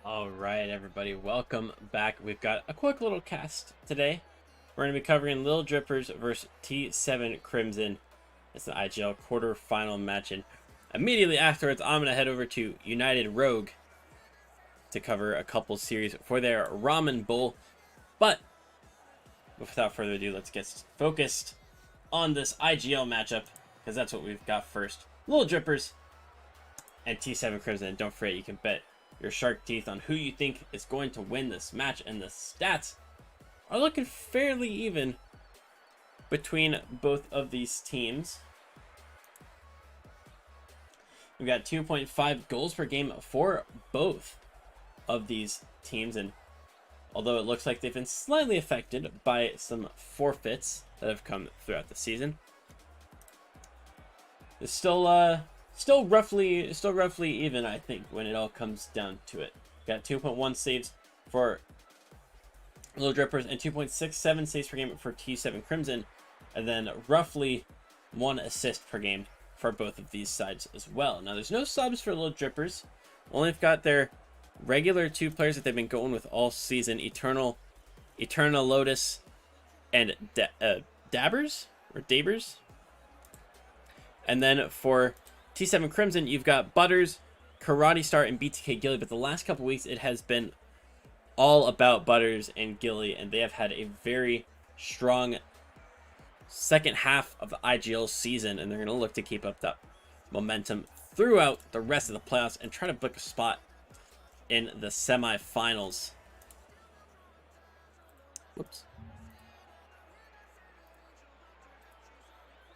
All right, everybody, welcome back. We've got a quick little cast today. We're going to be covering Lil Drippers versus T7 Crimson. It's an IGL quarterfinal match, and immediately afterwards, I'm going to head over to United Rogue to cover a couple series for their Ramen Bowl. But without further ado, let's get focused on this IGL matchup, because that's what we've got first. Lil Drippers and T7 Crimson. And don't forget, you can bet your shark teeth on who you think is going to win this match, and the stats are looking fairly even between both of these teams. We've got 2.5 goals per game for both of these teams, and although it looks like they've been slightly affected by some forfeits that have come throughout the season, it's still roughly even, I think, when it all comes down to it. Got 2.1 saves for Lil Drippers and 2.67 saves per game for T7 Crimson, and then roughly 1 assist per game for both of these sides as well. Now, there's no subs for Lil Drippers. Only have got their regular 2 players that they've been going with all season: Eternal Lotus and Dabbers. And then for T7 Crimson, you've got Butters, Karate Star, and BTK Gilly, but the last couple weeks it has been all about Butters and Gilly, and they have had a very strong second half of the IGL season, and they're going to look to keep up that momentum throughout the rest of the playoffs and try to book a spot in the semifinals. Whoops.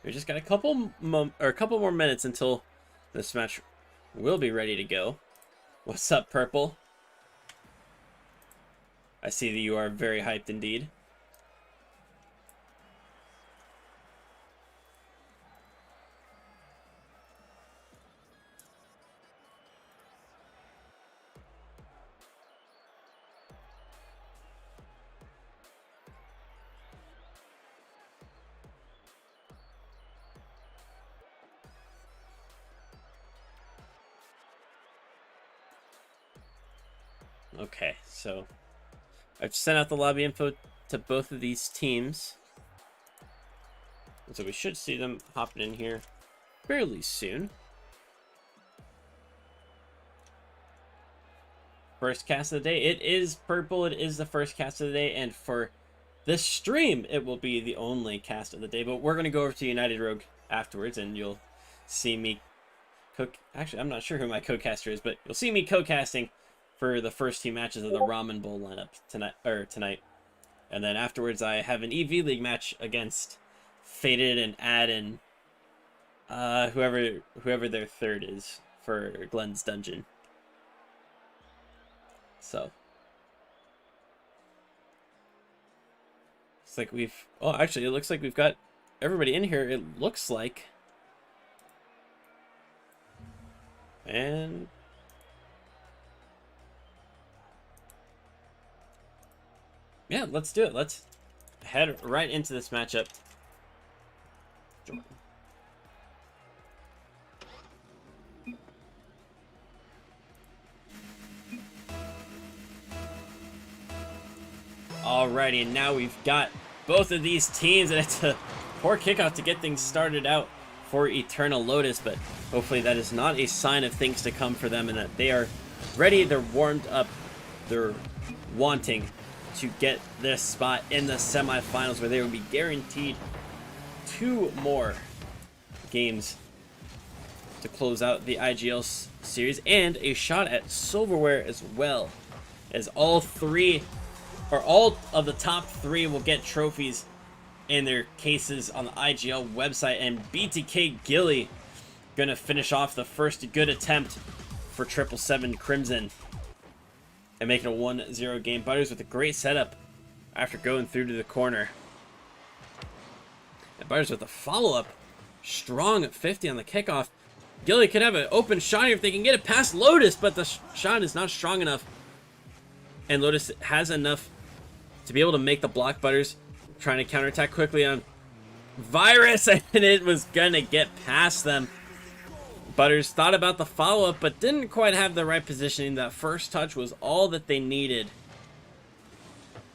We just got a couple more minutes until this match will be ready to go. What's up, Purple? I see that you are very hyped indeed. Okay, so I've sent out the lobby info to both of these teams, and so we should see them hopping in here fairly soon. First cast of the day. It is Purple. It is the first cast of the day, and for this stream, it will be the only cast of the day. But we're going to go over to United Rogue afterwards, and you'll see me Actually, I'm not sure who my co-caster is, but you'll see me co-casting for the first 2 matches of the Ramen Bowl lineup tonight. And then afterwards, I have an EV League match against Faded and Ad and whoever their third is for Glenn's Dungeon. So it's like actually, it looks like we've got everybody in here. It looks like, and yeah, let's do it. Let's head right into this matchup. Alrighty, and now we've got both of these teams, and it's a poor kickoff to get things started out for Eternal Lotus, but hopefully that is not a sign of things to come for them, and that they are ready, they're warmed up, they're wanting to get this spot in the semifinals, where they will be guaranteed 2 more games to close out the IGL series, and a shot at silverware as well, as all of the top 3 will get trophies in their cases on the IGL website, and BTK Gilly gonna finish off the first good attempt for 777 Crimson and making a 1-0 game. Butters with a great setup after going through to the corner. And Butters with a follow-up. Strong at 50 on the kickoff. Gilly could have an open shot here if they can get it past Lotus, but the shot is not strong enough. And Lotus has enough to be able to make the block. Butters trying to counterattack quickly on Virus, and it was going to get past them. Butters thought about the follow-up, but didn't quite have the right positioning. That first touch was all that they needed.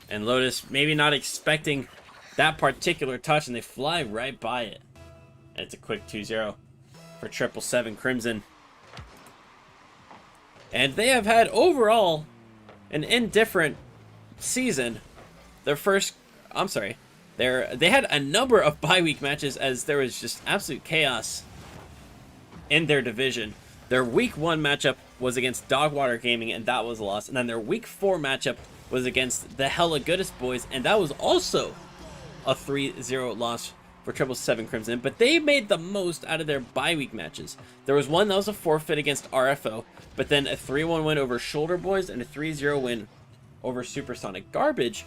And Lotus maybe not expecting that particular touch, and they fly right by it. And it's a quick 2-0 for 777 Crimson. And they have had overall an indifferent season. They had a number of bye week matches as there was just absolute chaos in their division. Their week 1 matchup was against Dogwater Gaming, and that was a loss. And then their week 4 matchup was against the Hella Goodest Boys, and that was also a 3-0 loss for 777 Crimson. But they made the most out of their bye week matches. There was one that was a forfeit against RFO, but then a 3-1 win over Shoulder Boys and a 3-0 win over Supersonic Garbage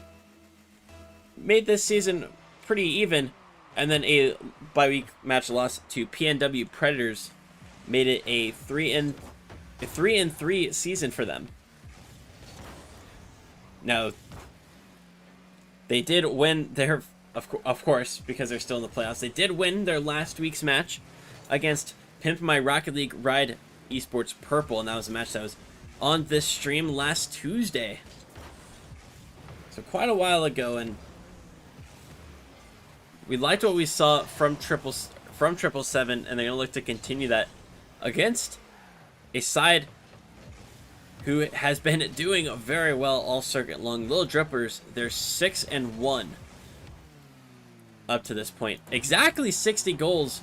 made this season pretty even. And then a bye week match loss to PNW Predators made it a 3-3 season for them. Now, they did win their, of course, because they're still in the playoffs, they did win their last week's match against Pimp My Rocket League Ride Esports Purple, and that was a match that was on this stream last Tuesday. So quite a while ago, and we liked what we saw from 777, and they're going to look to continue that against a side who has been doing very well all circuit long. Lil Drippers, they're 6-1 up to this point. Exactly 60 goals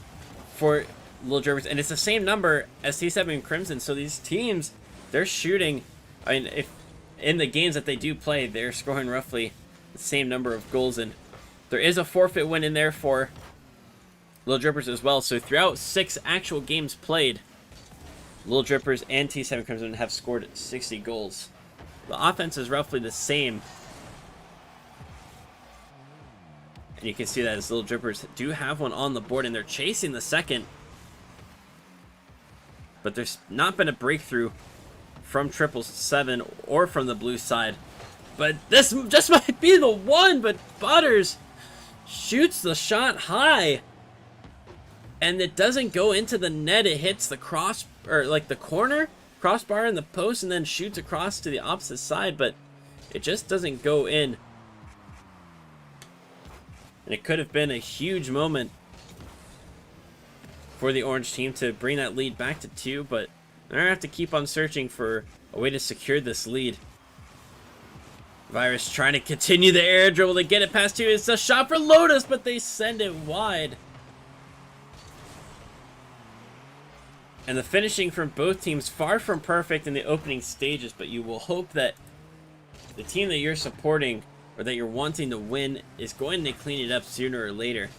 for Lil Drippers, and it's the same number as T7 Crimson. So these teams, they're shooting, I mean, if in the games that they do play, they're scoring roughly the same number of goals, and there is a forfeit win in there for Lil Drippers as well. So throughout 6 actual games played, Lil Drippers and T7 Crimson have scored 60 goals. The offense is roughly the same. And you can see that as Lil Drippers do have one on the board, and they're chasing the second. But there's not been a breakthrough from 777 or from the blue side. But this just might be the one, but Butters shoots the shot high. And it doesn't go into the net. It hits the cross, or like the corner, crossbar in the post, and then shoots across to the opposite side, but it just doesn't go in. And it could have been a huge moment for the orange team to bring that lead back to 2, but they're going to have to keep on searching for a way to secure this lead. Virus trying to continue the air dribble to get it past 2. It's a shot for Lotus, but they send it wide. And the finishing from both teams far from perfect in the opening stages, but you will hope that the team that you're supporting or that you're wanting to win is going to clean it up sooner or later.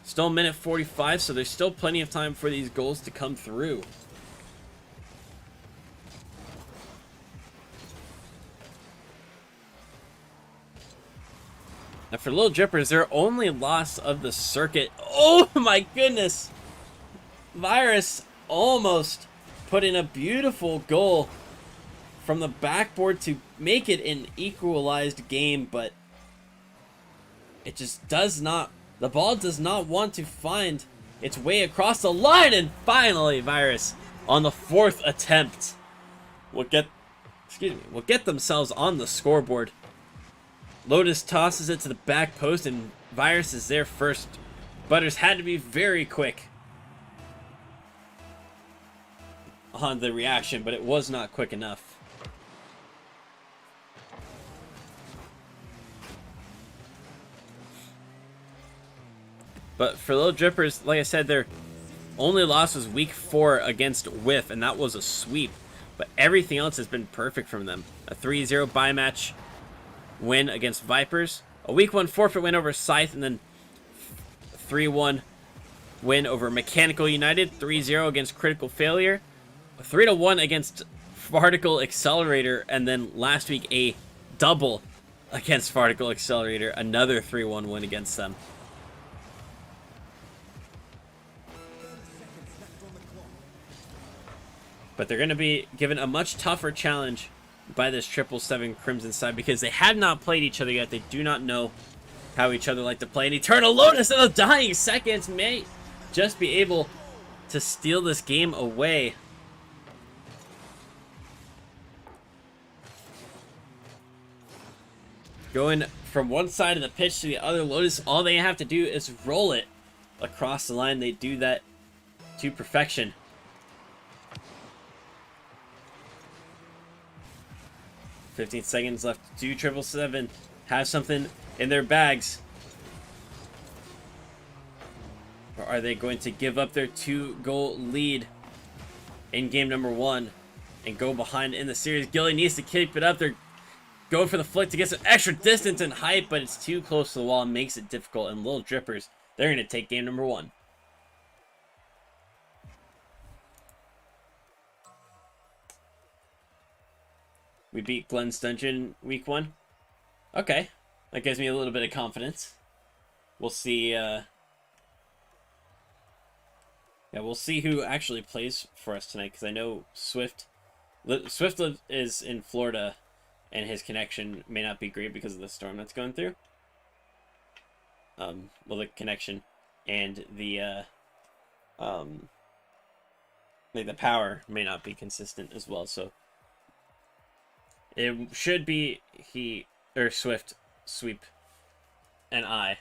Still minute 45, so there's still plenty of time for these goals to come through. Now for Lil Drippers, their only loss of the circuit. Oh my goodness! Virus almost put in a beautiful goal from the backboard to make it an equalized game, but it just does not, the ball does not want to find its way across the line, and finally Virus on the 4th attempt will get themselves on the scoreboard. Lotus tosses it to the back post, and Virus is there first. Butters had to be very quick on the reaction, but it was not quick enough. But for Lil Drippers, like I said, their only loss was week 4 against Whiff, and that was a sweep. But everything else has been perfect from them. A 3-0 bye match win against Vipers, a week 1 forfeit win over Scythe, and then 3-1 win over Mechanical United, 3-0 against Critical Failure, 3-1 against Particle Accelerator, and then last week a double against Particle Accelerator, another 3-1 win against them. But they're going to be given a much tougher challenge by this 777 Crimson side because they have not played each other yet. They do not know how each other like to play. And Eternal Lotus in the dying seconds may just be able to steal this game away. Going from one side of the pitch to the other, Lotus, all they have to do is roll it across the line. They do that to perfection. $15 seconds left. 2-7-7 have something in their bags. Or are they going to give up their 2-goal lead in game number 1 and go behind in the series? Gilly needs to keep it up. They're going for the flick to get some extra distance and height, but it's too close to the wall and makes it difficult. And Lil Drippers, they're going to take game number 1. We beat Glenn's Dungeon week 1. Okay. That gives me a little bit of confidence. We'll see, yeah, we'll see who actually plays for us tonight, because I know Swift is in Florida, and his connection may not be great because of the storm that's going through. Well, the connection and the, like the power may not be consistent as well, so it should be Swift, Sweep, and I,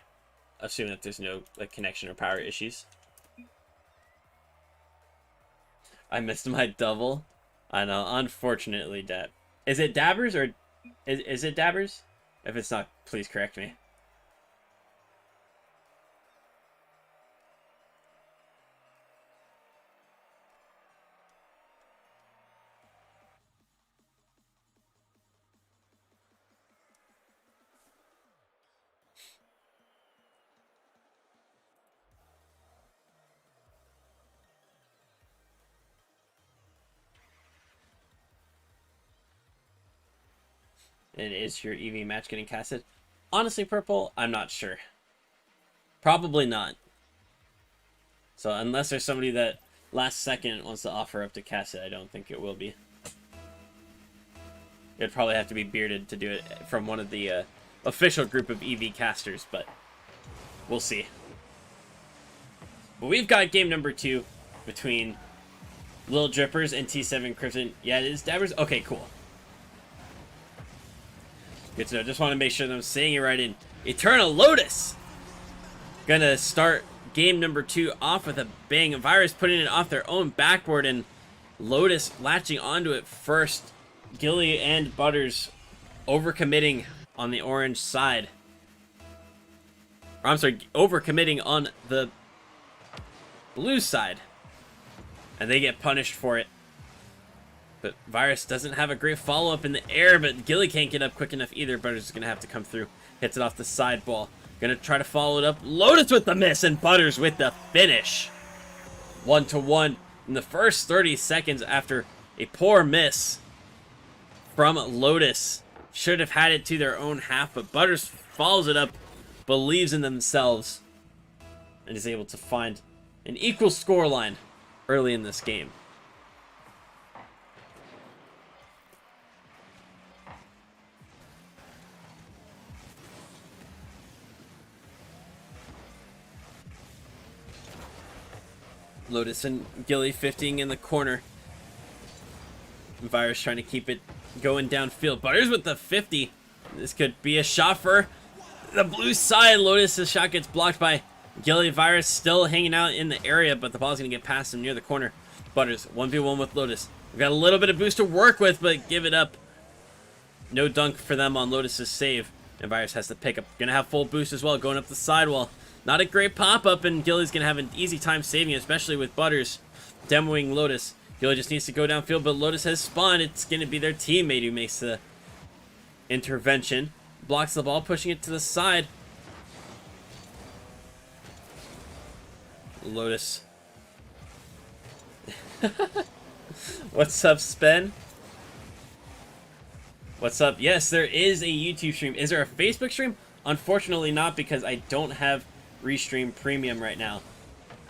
assume that there's no like connection or power issues. I missed my double. I know, unfortunately, Dab. Is it Dabbers or is it Dabbers? If it's not, please correct me. And is your EV match getting casted? Honestly, Purple, I'm not sure. Probably not. So unless there's somebody that last second wants to offer up to cast it, I don't think it will be. It'd probably have to be Bearded to do it from one of the official group of EV casters, but we'll see. But we've got game number 2 between Lil Drippers and T7 Crimson. Yeah, it is Dabbers? Okay, cool. Good to know. Just want to make sure that I'm saying it right. In Eternal Lotus, gonna start game number 2 off with a bang. Virus putting it off their own backboard, and Lotus latching onto it first. Gilly and Butters overcommitting on the orange side. Or, I'm sorry, overcommitting on the blue side, and they get punished for it. But Virus doesn't have a great follow-up in the air, but Gilly can't get up quick enough either. Butters is going to have to come through. Hits it off the side ball. Going to try to follow it up. Lotus with the miss, and Butters with the finish. 1-1 in the first 30 seconds after a poor miss from Lotus. Should have had it to their own half, but Butters follows it up, believes in themselves, and is able to find an equal scoreline early in this game. Lotus and Gilly 50ing in the corner. Virus trying to keep it going downfield. Butters with the 50. This could be a shot for the blue side. Lotus' shot gets blocked by Gilly. Virus still hanging out in the area, but the ball's going to get past him near the corner. Butters 1v1 with Lotus. We've got a little bit of boost to work with, but give it up. No dunk for them on Lotus' save. And Virus has to pick up. Going to have full boost as well, going up the sidewall. Not a great pop-up, and Gilly's going to have an easy time saving it, especially with Butters demoing Lotus. Gilly just needs to go downfield, but Lotus has spawned. It's going to be their teammate who makes the intervention. Blocks the ball, pushing it to the side. Lotus. What's up, Spen? What's up? Yes, there is a YouTube stream. Is there a Facebook stream? Unfortunately not, because I don't have Restream Premium right now.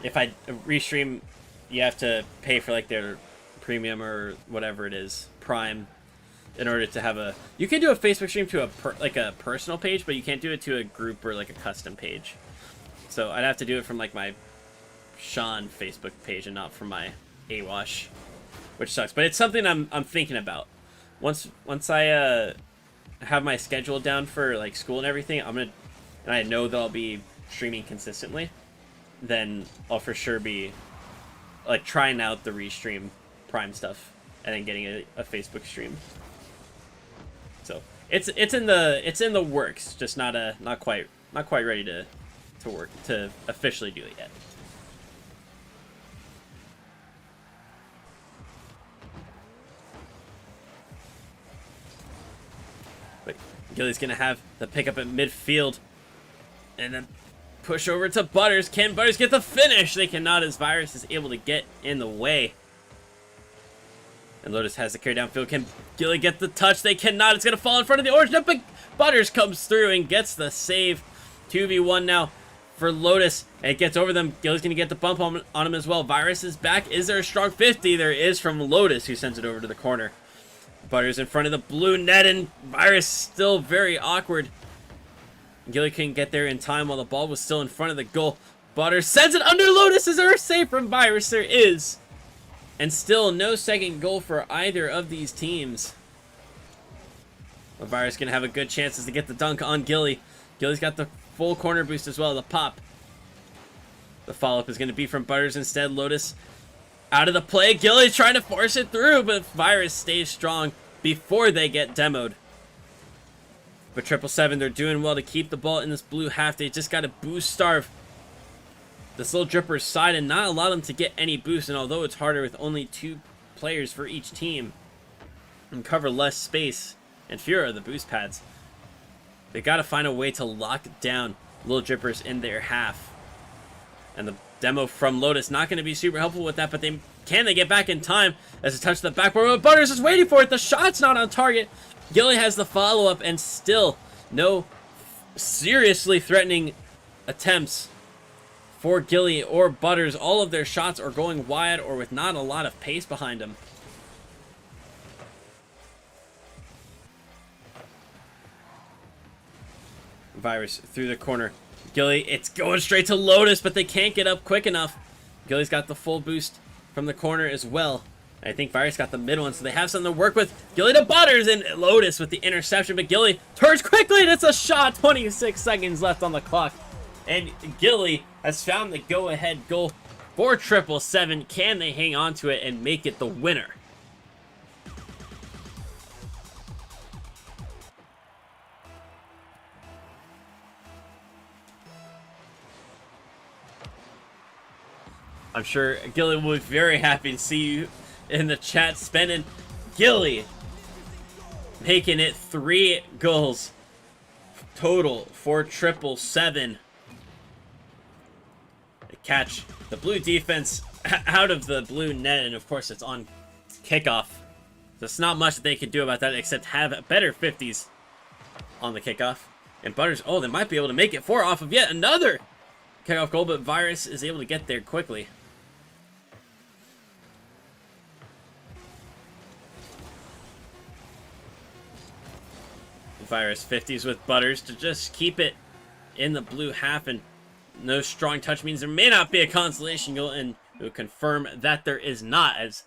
If I restream, you have to pay for like their Premium or whatever it is, Prime, in order to have a... You can do a Facebook stream to a personal page, but you can't do it to a group or like a custom page. So I'd have to do it from like my Sean Facebook page and not from my AWASH, which sucks. But it's something I'm thinking about. Once I have my schedule down for like school and everything, and I know that I'll be streaming consistently, then I'll for sure be like trying out the restream Prime stuff and then getting a Facebook stream. So it's in the works, just not quite ready to officially do it yet. But Gilly's gonna have the pickup at midfield, and then push over to Butters. Can Butters get the finish? They cannot, as Virus is able to get in the way. And Lotus has the carry downfield. Can Gilly get the touch? They cannot. It's going to fall in front of the orange. But Butters comes through and gets the save. 2v1 now for Lotus. And it gets over them. Gilly's going to get the bump on him as well. Virus is back. Is there a strong 50? There is from Lotus, who sends it over to the corner. Butters in front of the blue net, and Virus still very awkward. Gilly couldn't get there in time while the ball was still in front of the goal. Butters sends it under Lotus. Is there a save from Virus? There is. And still no second goal for either of these teams. But Virus going to have a good chances to get the dunk on Gilly. Gilly's got the full corner boost as well, the pop. The follow-up is going to be from Butters instead. Lotus out of the play. Gilly's trying to force it through, but Virus stays strong before they get demoed. But 777, they're doing well to keep the ball in this blue half. They just got to boost starve this Lil Drippers side and not allow them to get any boost. And although it's harder with only 2 players for each team and cover less space and fewer of the boost pads, they got to find a way to lock down Lil Drippers in their half. And the demo from Lotus not going to be super helpful with that, but they get back in time as a touch to the backboard. But Butters is waiting for it. The shot's not on target. Gilly has the follow-up, and still no seriously threatening attempts for Gilly or Butters. All of their shots are going wide or with not a lot of pace behind them. Virus through the corner. Gilly, it's going straight to Lotus, but they can't get up quick enough. Gilly's got the full boost from the corner as well. I think Virus got the mid one, so they have something to work with. Gilly to Butters, and Lotus with the interception, but Gilly turns quickly, and it's a shot. 26 seconds left on the clock. And Gilly has found the go-ahead goal for 777. Can they hang on to it and make it the winner? I'm sure Gilly will be very happy to see you in the chat spending. Gilly making it 3 goals total for 777. They catch the blue defense out of the blue net, and of course it's on kickoff. There's not much that they can do about that except have better 50s on the kickoff. And Butters, oh, they might be able to make it 4 off of yet another kickoff goal, but Virus is able to get there quickly. Virus 50s with Butters to just keep it in the blue half, and no strong touch means there may not be a consolation goal, and it will confirm that there is not, as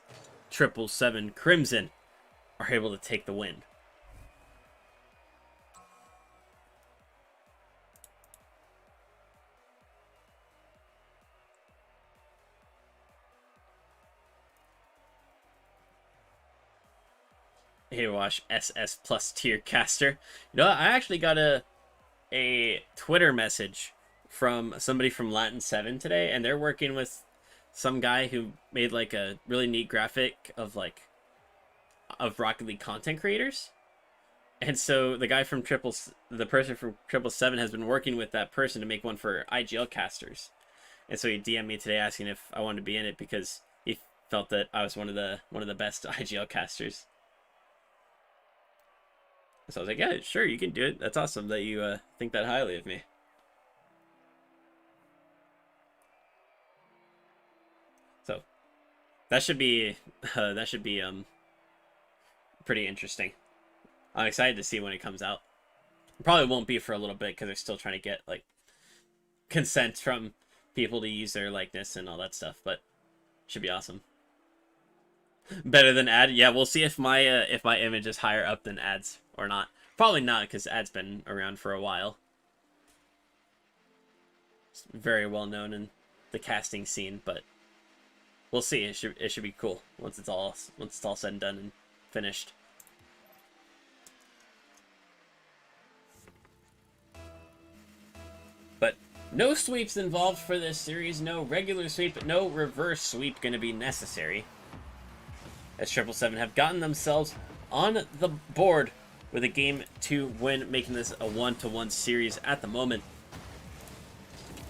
777 Crimson are able to take the win. Hey, watch SS plus tier caster. You know, I actually got a Twitter message from somebody from Latin 7 today, and they're working with some guy who made like a really neat graphic of Rocket League content creators. And so the guy from the person from 777 has been working with that person to make one for IGL casters. And so he DM'd me today asking if I wanted to be in it because he felt that I was one of the best IGL casters. So I was like, yeah, sure, you can do it. That's awesome that you think that highly of me. So that should be pretty interesting. I'm excited to see when it comes out. It probably won't be for a little bit because they're still trying to get like consent from people to use their likeness and all that stuff, but should be awesome. Better than ad? Yeah, we'll see if my image is higher up than ads or not. Probably not, because ads been around for a while. It's very well known in the casting scene, but we'll see. It should be cool once it's all said and done and finished. But no sweeps involved for this series. No regular sweep, no reverse sweep going to be necessary, as 777 have gotten themselves on the board with a game to win, making this a 1-1 series at the moment.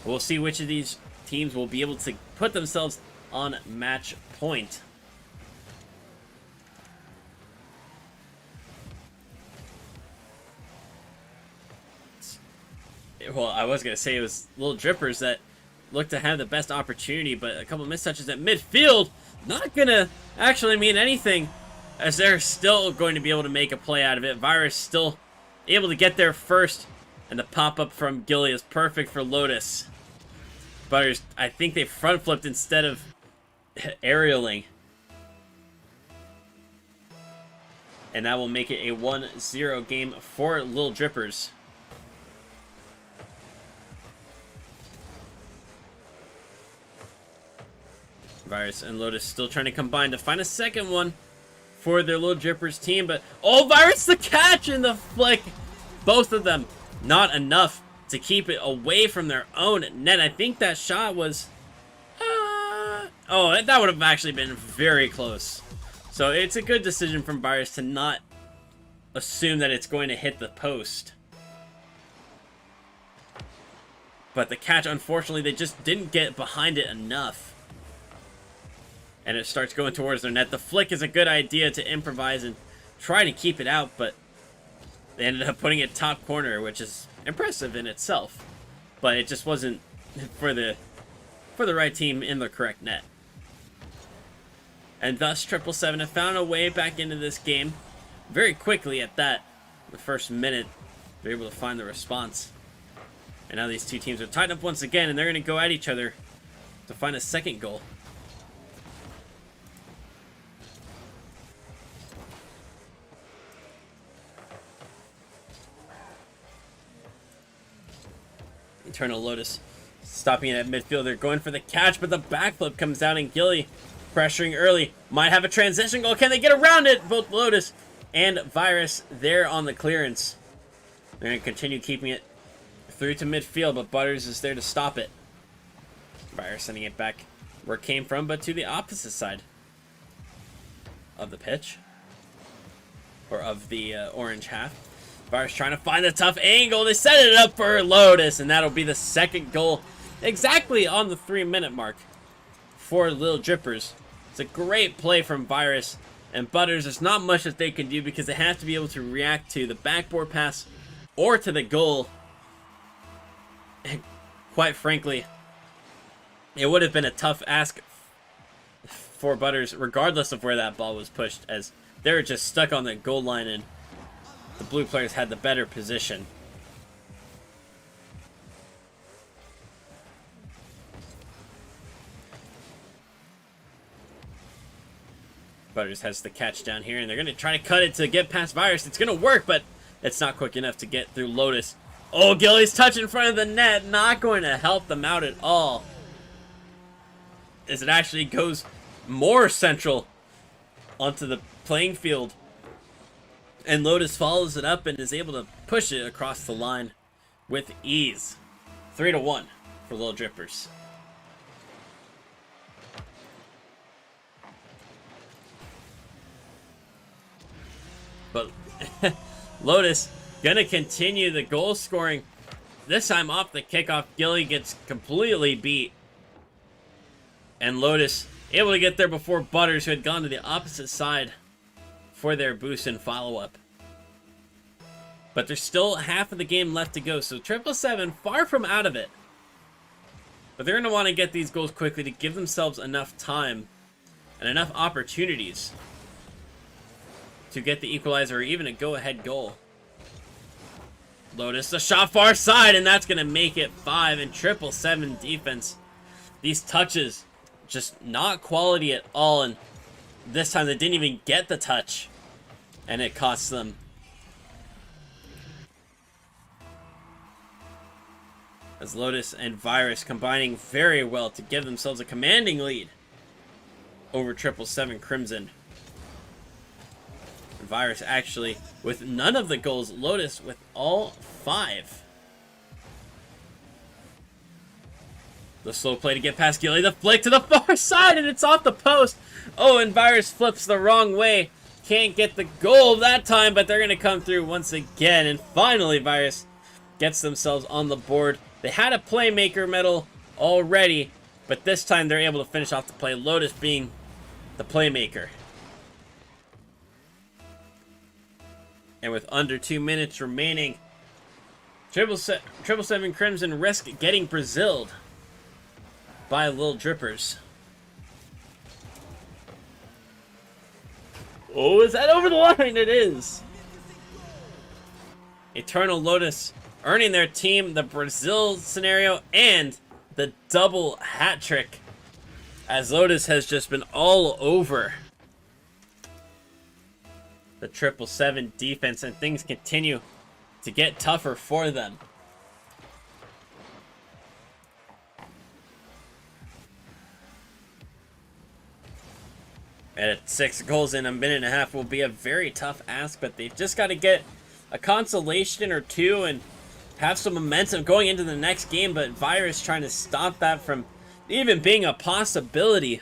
We'll see which of these teams will be able to put themselves on match point. Well, I was going to say it was Lil Drippers that looked to have the best opportunity, but a couple mistouches at midfield, not going to actually mean anything, as they're still going to be able to make a play out of it. Virus still able to get there first, and the pop-up from Gilly is perfect for Lotus. Butters, I think they front-flipped instead of aerialing. And that will make it a 1-0 game for Lil Drippers. Virus and Lotus still trying to combine to find a second one for their Lil Drippers team, but oh, Virus the catch and the flick. Both of them not enough to keep it away from their own net. I think that shot was oh, that would have actually been very close. So it's a good decision from Virus to not assume that it's going to hit the post. But the catch, unfortunately, they just didn't get behind it enough. And it starts going towards their net. The flick is a good idea to improvise and try to keep it out, but they ended up putting it top corner, which is impressive in itself. But it just wasn't for the right team in the correct net. And thus, 777 have found a way back into this game very quickly at that. The first minute, they're able to find the response. And now these two teams are tied up once again, and they're going to go at each other to find a second goal. Eternal Lotus stopping it at midfield. They're going for the catch, but the backflip comes out, and Gilly pressuring early. Might have a transition goal. Can they get around it? Both Lotus and Virus there on the clearance. They're going to continue keeping it through to midfield, but Butters is there to stop it. Virus sending it back where it came from, but to the opposite side of the pitch, or of the orange half. Virus trying to find a tough angle. They set it up for Lotus, and that'll be the second goal exactly on the 3-minute mark for Lil Drippers. It's a great play from Virus, and Butters, there's not much that they can do because they have to be able to react to the backboard pass or to the goal. And quite frankly, it would have been a tough ask for Butters regardless of where that ball was pushed, as they were just stuck on the goal line and the blue players had the better position. Butters has the catch down here, and they're going to try to cut it to get past Virus. It's going to work, but it's not quick enough to get through Lotus. Oh, Gilly's touch in front of the net. Not going to help them out at all, as it actually goes more central onto the playing field. And Lotus follows it up and is able to push it across the line with ease. 3-1 for Lil Drippers. But Lotus gonna continue the goal scoring. This time off the kickoff, Gilly gets completely beat. And Lotus able to get there before Butters, who had gone to the opposite side for their boost and follow-up. But there's still half of the game left to go, so 777 far from out of it. But they're going to want to get these goals quickly to give themselves enough time and enough opportunities to get the equalizer or even a go-ahead goal. Lotus, a shot far side, and that's going to make it 5, and 777 defense these touches, just not quality at all. And this time they didn't even get the touch, and it costs them. As Lotus and Virus combining very well to give themselves a commanding lead over 777 Crimson. And Virus actually with none of the goals, Lotus with all 5. The slow play to get past Gilly, the flick to the far side, and it's off the post. Oh, and Virus flips the wrong way. Can't get the goal that time, but they're going to come through once again. And finally, Virus gets themselves on the board. They had a playmaker medal already, but this time they're able to finish off the play. Lotus being the playmaker. And with under 2 minutes remaining, 777 Crimson risk getting Braziled by Lil Drippers. Oh, is that over the line? It is. Eternal Lotus earning their team the Brazil scenario and the double hat trick, as Lotus has just been all over the 777 defense, and things continue to get tougher for them. And at 6 goals in a minute and a half will be a very tough ask, but they've just got to get a consolation or two and have some momentum going into the next game. But Virus trying to stop that from even being a possibility,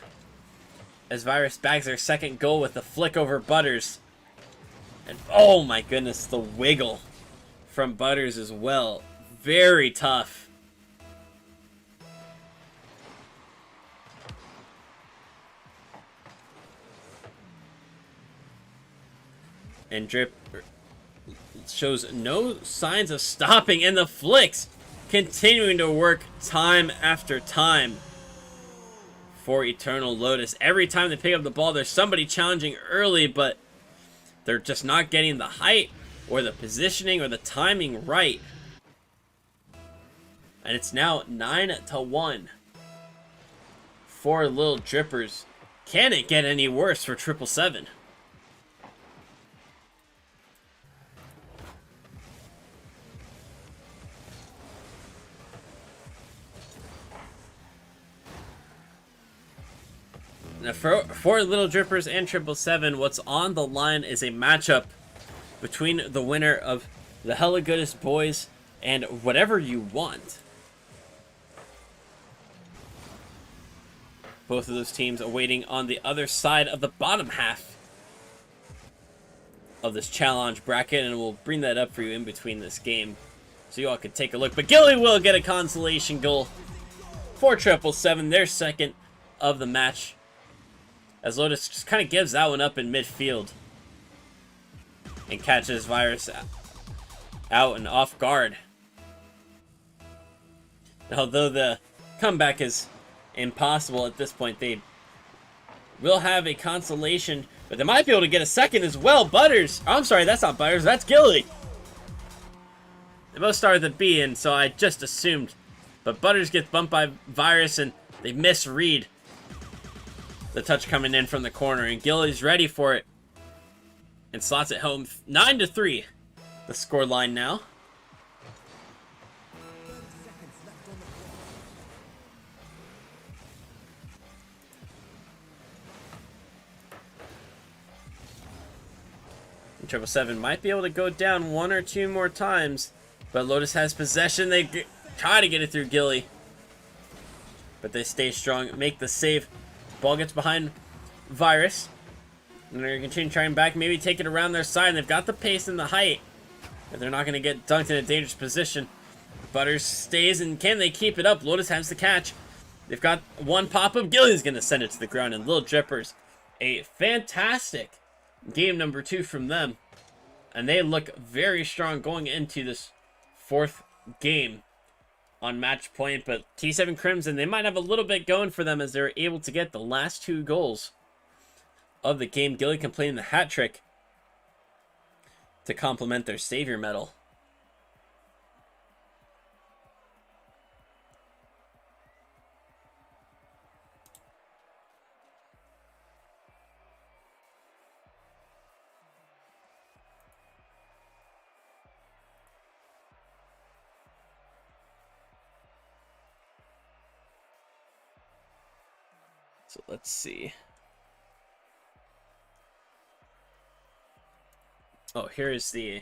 as Virus bags their second goal with the flick over Butters. And oh my goodness, the wiggle from Butters as well. Very tough. And Drip shows no signs of stopping, and the flicks continuing to work time after time for Eternal Lotus. Every time they pick up the ball, there's somebody challenging early, but they're just not getting the height or the positioning or the timing right. And it's now 9-1 for Lil Drippers. Can it get any worse for 777? Now for Lil Drippers and 777, what's on the line is a matchup between the winner of the Hella Goodest Boys and Whatever You Want. Both of those teams awaiting on the other side of the bottom half of this challenge bracket, and we'll bring that up for you in between this game so you all can take a look. But Gilly will get a consolation goal for 777, their second of the match, as Lotus just kind of gives that one up in midfield and catches Virus out and off guard. Although the comeback is impossible at this point, they will have a consolation, but they might be able to get a second as well. Butters, I'm sorry, that's not Butters, that's Gilly. They both start with a B, and so I just assumed. But Butters gets bumped by Virus, and they misread the touch coming in from the corner, and Gilly's ready for it and slots it home. 9-3, the score line now. And 777 might be able to go down one or two more times, but Lotus has possession. They try to get it through Gilly, but they stay strong, make the save. Ball gets behind Virus, and they're going to continue trying back, maybe take it around their side, and they've got the pace and the height, but they're not going to get dunked in a dangerous position. Butters stays, and can they keep it up? Lotus has the catch. They've got one pop-up. Gilly's going to send it to the ground, and Lil Drippers, a fantastic game number 2 from them, and they look very strong going into this 4th game on match point. But T7 Crimson, they might have a little bit going for them as they're able to get the last 2 goals of the game. Gilly completing the hat trick to complement their savior medal. So let's see. Oh, here is the...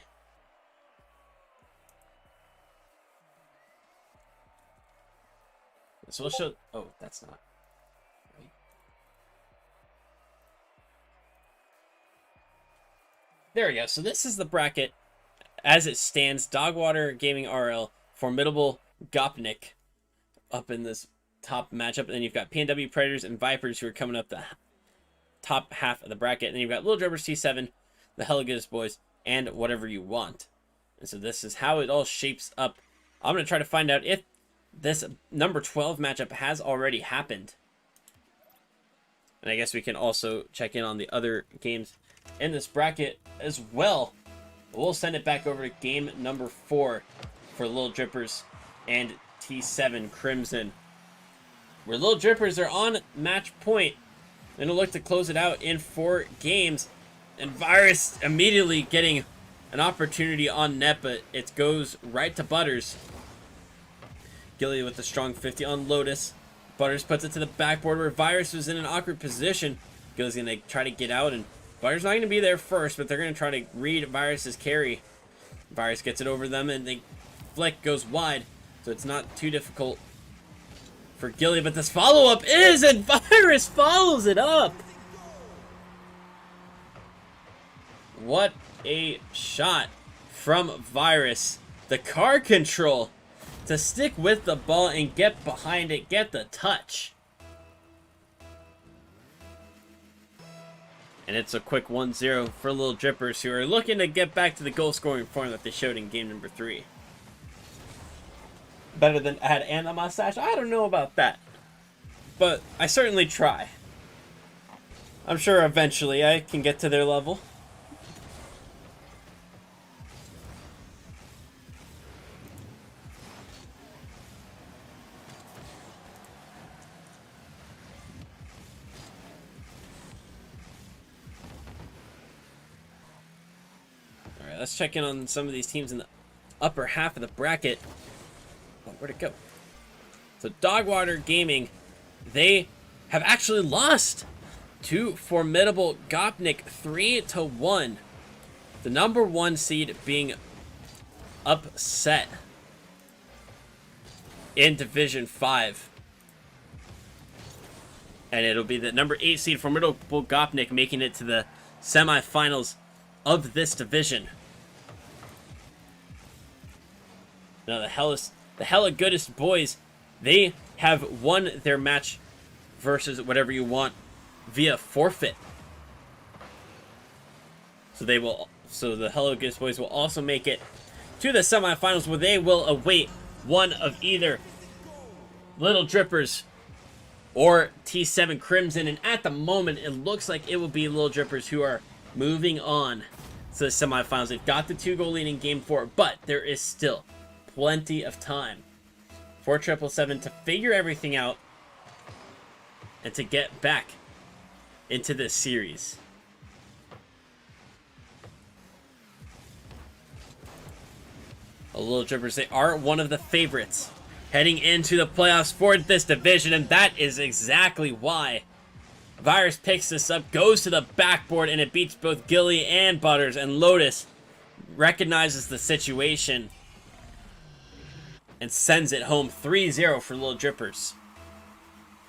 So we'll show... Oh, that's not... Right. There we go. So this is the bracket as it stands. Dogwater Gaming RL, Formidable Gopnik up in this top matchup. And then you've got PNW Predators and Vipers who are coming up the top half of the bracket. And then you've got Lil Drippers, T7, the Hella Goodest Boys, and Whatever You Want. And so this is how it all shapes up. I'm going to try to find out if this number 12 matchup has already happened. And I guess we can also check in on the other games in this bracket as well. We'll send it back over to game number 4 for Lil Drippers and T7 Crimson, where Lil Drippers are on match point. They're going to look to close it out in 4 games. And Virus immediately getting an opportunity on net, but it goes right to Butters. Gilly with the strong 50 on Lotus. Butters puts it to the backboard where Virus was in an awkward position. Gilly's going to try to get out, and Butters not going to be there first, but they're going to try to read Virus's carry. Virus gets it over them, and the flick goes wide, so it's not too difficult for Gilly, but this follow-up is, and Virus follows it up. What a shot from Virus. The car control to stick with the ball and get behind it, get the touch. And it's a quick 1-0 for Lil Drippers, who are looking to get back to the goal-scoring form that they showed in game number 3. Better than Ad and the mustache? I don't know about that. But I certainly try. I'm sure eventually I can get to their level. Let's check in on some of these teams in the upper half of the bracket. Oh, where'd it go? So Dogwater Gaming, they have actually lost to Formidable Gopnik 3-1. The number 1 seed being upset in Division 5. And it'll be the number 8 seed Formidable Gopnik making it to the semifinals of this division. Now the Hella Goodest Boys, they have won their match versus Whatever You Want via forfeit. So the Hella Goodest Boys will also make it to the semifinals, where they will await one of either Lil Drippers or T7 Crimson. And at the moment, it looks like it will be Lil Drippers who are moving on to the semifinals. They've got the 2-goal lead in game 4, but there is still plenty of time for 777 to figure everything out and to get back into this series. The Lil Drippers, they are one of the favorites heading into the playoffs for this division, and that is exactly why Virus picks this up, goes to the backboard, and it beats both Gilly and Butters, and Lotus recognizes the situation and sends it home 3-0 for Lil Drippers.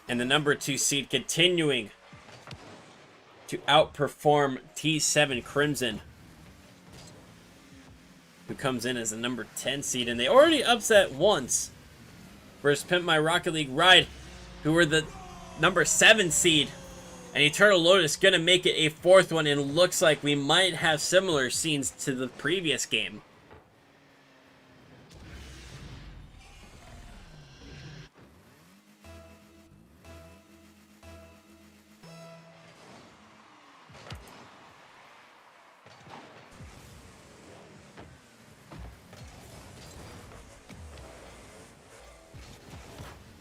And the number 2 seed continuing to outperform T7 Crimson, who comes in as the number 10 seed. And they already upset once versus Pimp My Rocket League Ride, who were the number 7 seed. And Eternal Lotus gonna make it a 4th one, and looks like we might have similar scenes to the previous game.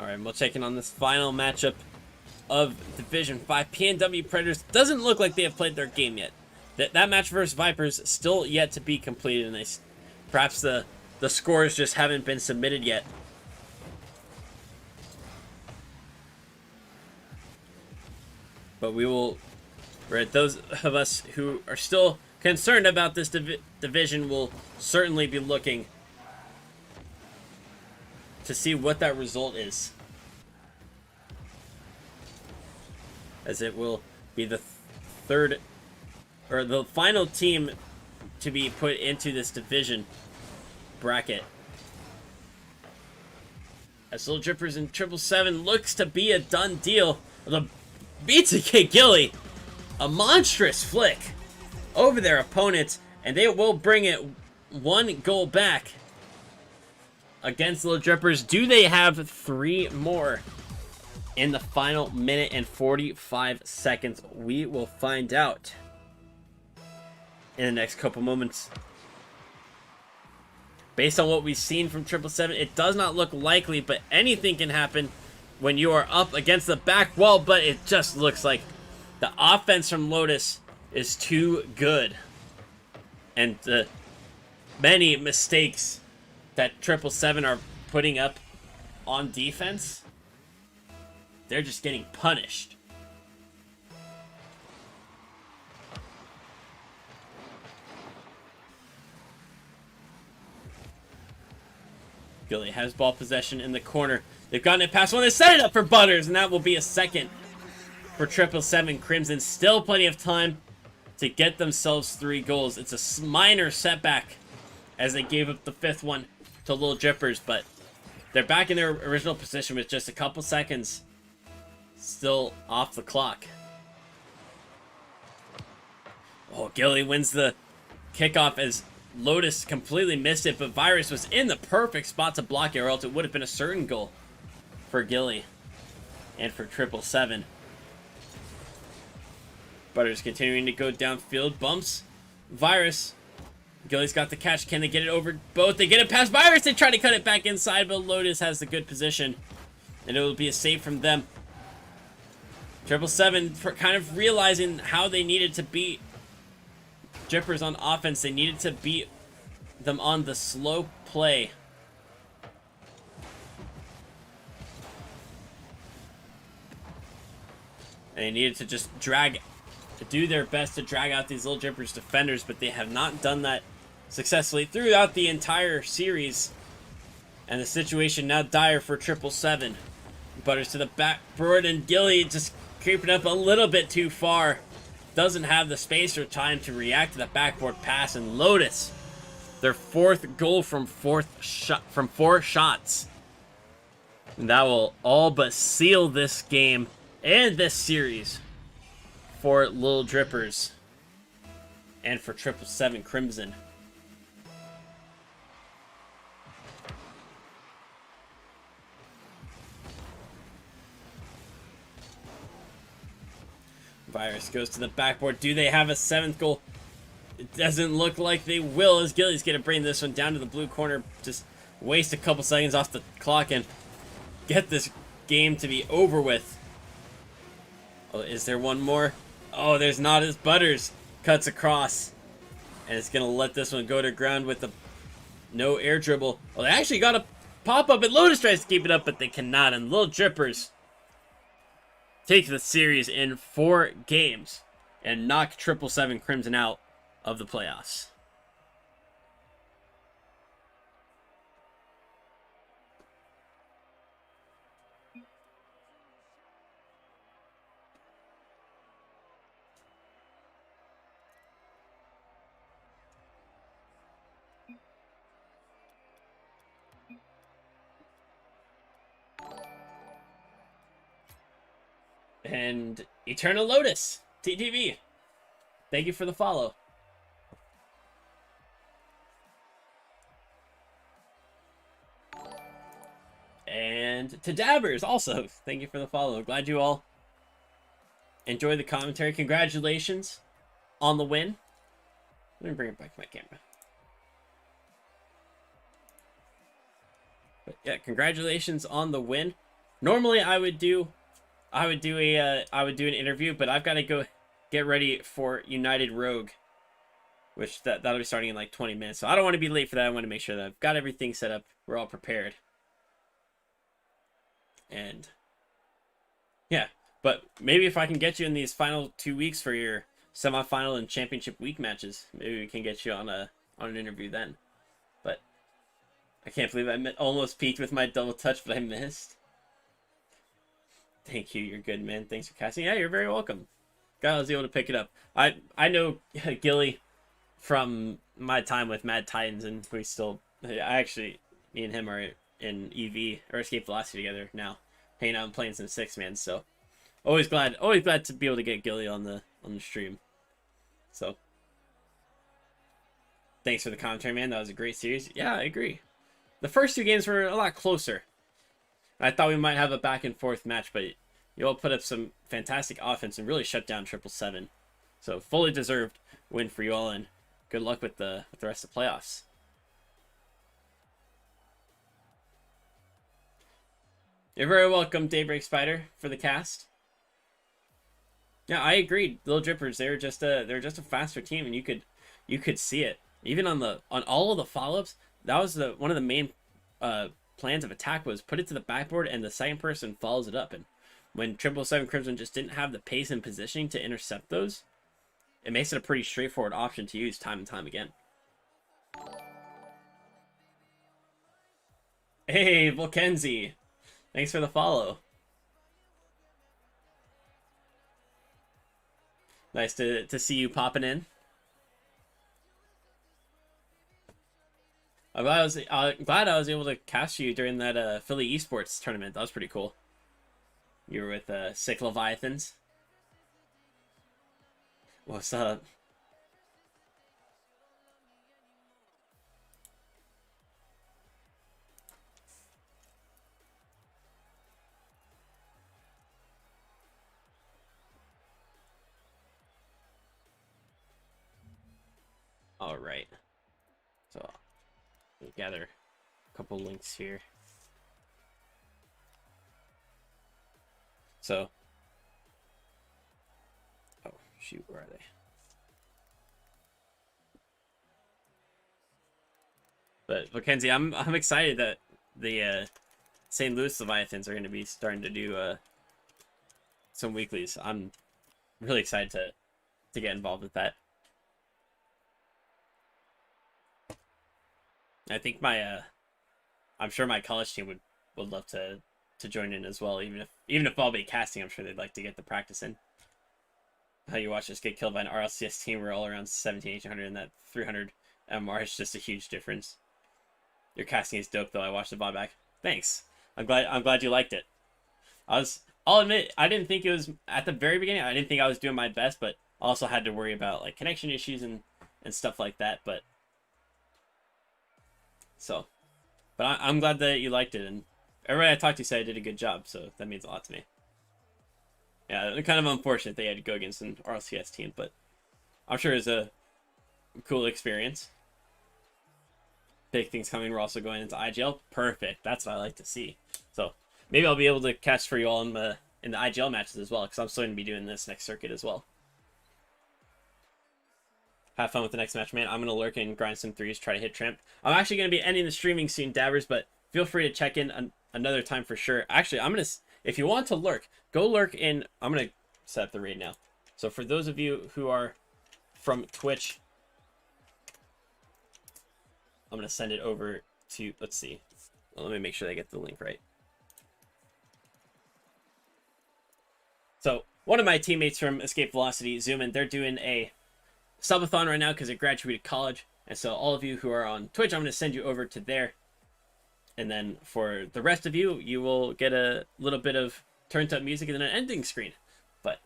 Alright, we'll check in on this final matchup of Division 5. PNW Predators doesn't look like they have played their game yet. That match versus Vipers still yet to be completed, and perhaps the scores just haven't been submitted yet. But we will, right, those of us who are still concerned about this division will certainly be looking to see what that result is, as it will be the third, or the final team to be put into this division bracket. As Lil Drippers and 777 looks to be a done deal. The BTK Gilly, a monstrous flick over their opponents, and they will bring it 1 goal back against Lil Drippers. Do they have 3 more in the final minute and 45 seconds? We will find out in the next couple moments. Based on what we've seen from 777, it does not look likely, but anything can happen when you are up against the back wall. But it just looks like the offense from Lotus is too good. And the many mistakes that 777 are putting up on defense, they're just getting punished. Gilly has ball possession in the corner. They've gotten it past one. They set it up for Butters, and that will be a second for 777 Crimson. Still plenty of time to get themselves 3 goals. It's a minor setback as they gave up the 5th one to Lil Drippers, but they're back in their original position with just a couple seconds still off the clock. Oh, Gilly wins the kickoff as Lotus completely missed it, but Virus was in the perfect spot to block it, or else it would have been a certain goal for Gilly and for 777. Butters continuing to go downfield, bumps Virus. Gilly's got the catch. Can they get it over both? They get it past Virus. They try to cut it back inside, but Lotus has the good position, and it will be a save from them. 777 for kind of realizing how they needed to beat Drippers on offense. They needed to beat them on the slow play. And they needed to just do their best to drag out these Lil Drippers defenders, but they have not done that successfully throughout the entire series. And the situation now dire for 777. Butters to the backboard, and Gilly just creeping up a little bit too far. Doesn't have the space or time to react to the backboard pass, and Lotus, their 4th goal from 4 shots. And that will all but seal this game and this series for Lil Drippers and for 777 Crimson. Virus goes to the backboard. Do they have a 7th goal? It doesn't look like they will, as Gilly's going to bring this one down to the blue corner. Just waste a couple seconds off the clock and get this game to be over with. Oh, is there one more? Oh, there's not, as Butters cuts across. And it's going to let this one go to ground with the no air dribble. Well, they actually got a pop-up, and Lotus tries to keep it up, but they cannot. And Lil Drippers take the series in 4 games and knock 777 Crimson out of the playoffs. And Eternal Lotus, TTV, thank you for the follow. And to Dabbers also, thank you for the follow. Glad you all enjoy the commentary. Congratulations on the win. Let me bring it back to my camera. But yeah, congratulations on the win. Normally I would do an interview, but I've got to go get ready for United Rogue, which that'll be starting in like 20 minutes. So I don't want to be late for that. I want to make sure that I've got everything set up. We're all prepared. And yeah, But maybe if I can get you in these final 2 weeks for your semifinal and championship week matches, maybe we can get you on an interview then. But I can't believe I almost peaked with my double touch, but I missed. Thank you. You're good, man. Thanks for casting. Yeah, you're very welcome. Glad I was able to pick it up. I know Gilly from my time with Mad Titans, and we still, me and him are in EV or Escape Velocity together now, hanging out and playing some 6-man. So always glad to be able to get Gilly on the stream. So thanks for the commentary, man. That was a great series. Yeah, I agree. The first 2 games were a lot closer. I thought we might have a back and forth match, but you all put up some fantastic offense and really shut down 777. So fully deserved win for you all, and good luck with the rest of the playoffs. You're very welcome, Daybreak Spider, for the cast. Yeah, I agreed. Lil Drippers, they're just a faster team, and you could see it even on all of the follow-ups. That was one of the main plans of attack, was put it to the backboard and the second person follows it up. And when 777 Crimson just didn't have the pace and positioning to intercept those, it makes it a pretty straightforward option to use time and time again. Hey, Volkenzi, thanks for the follow. Nice to see you popping in. I'm glad I was able to cast you during that Philly Esports tournament. That was pretty cool. You were with Sick Leviathans. What's up? All right. So we'll gather a couple links here. So, oh shoot, where are they? But Mackenzie, I'm excited that the St. Louis Leviathans are going to be starting to do some weeklies. I'm really excited to get involved with that. I think I'm sure my college team would love to join in as well. Even if I'll be casting, I'm sure they'd like to get the practice in. How you watch us get killed by an RLCS team, we're all around 17, 1800, and that 300 MR is just a huge difference. Your casting is dope, though. I watched the VOD back. Thanks. I'm glad you liked it. I'll admit, I didn't think it was at the very beginning. I didn't think I was doing my best, but I also had to worry about like connection issues and stuff like that. But I'm glad that you liked it, and everybody I talked to said I did a good job, so that means a lot to me. Yeah, kind of unfortunate they had to go against an RLCS team, but I'm sure it's a cool experience. Big things coming. We're also going into IGL. Perfect. That's what I like to see. So maybe I'll be able to catch for you all in the IGL matches as well, because I'm still going to be doing this next circuit as well. Have fun with the next match, man. I'm going to lurk and grind some threes, try to hit Tramp. I'm actually going to be ending the streaming soon, Dabbers, but feel free to check in another time for sure. Actually, if you want to lurk, go lurk in. I'm going to set up the raid now. So for those of you who are from Twitch, I'm going to send it over to, let's see. Well, let me make sure I get the link right. So one of my teammates from Escape Velocity, Zoomin, they're doing a subathon right now because they graduated college. And so all of you who are on Twitch, I'm going to send you over to there. And then for the rest of you, you will get a little bit of turned up music and then an ending screen. But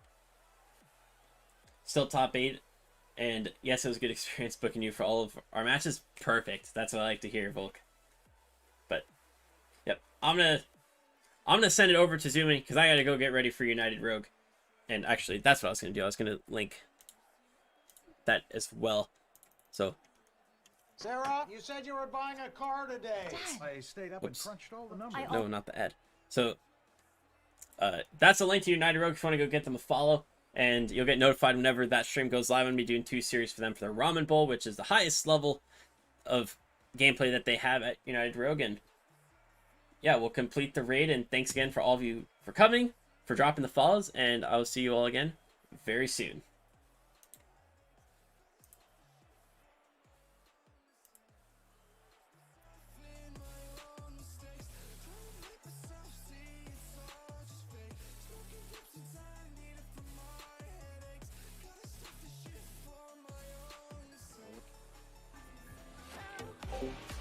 still top 8. And yes, it was a good experience booking you for all of our matches. Perfect. That's what I like to hear, Volk. But yep, I'm gonna send it over to Zoomy because I gotta go get ready for United Rogue. And actually, that's what I was gonna do. I was gonna link that as well. So Sarah, you said you were buying a car today. I stayed up and crunched all the numbers. No, not the ad. So that's a link to United Rogue if you want to go get them a follow. And you'll get notified whenever that stream goes live. I'm going to be doing 2 series for them for their Ramen Bowl, which is the highest level of gameplay that they have at United Rogue. And yeah, we'll complete the raid. And thanks again for all of you for coming. for dropping the follows, and I'll see you all again very soon.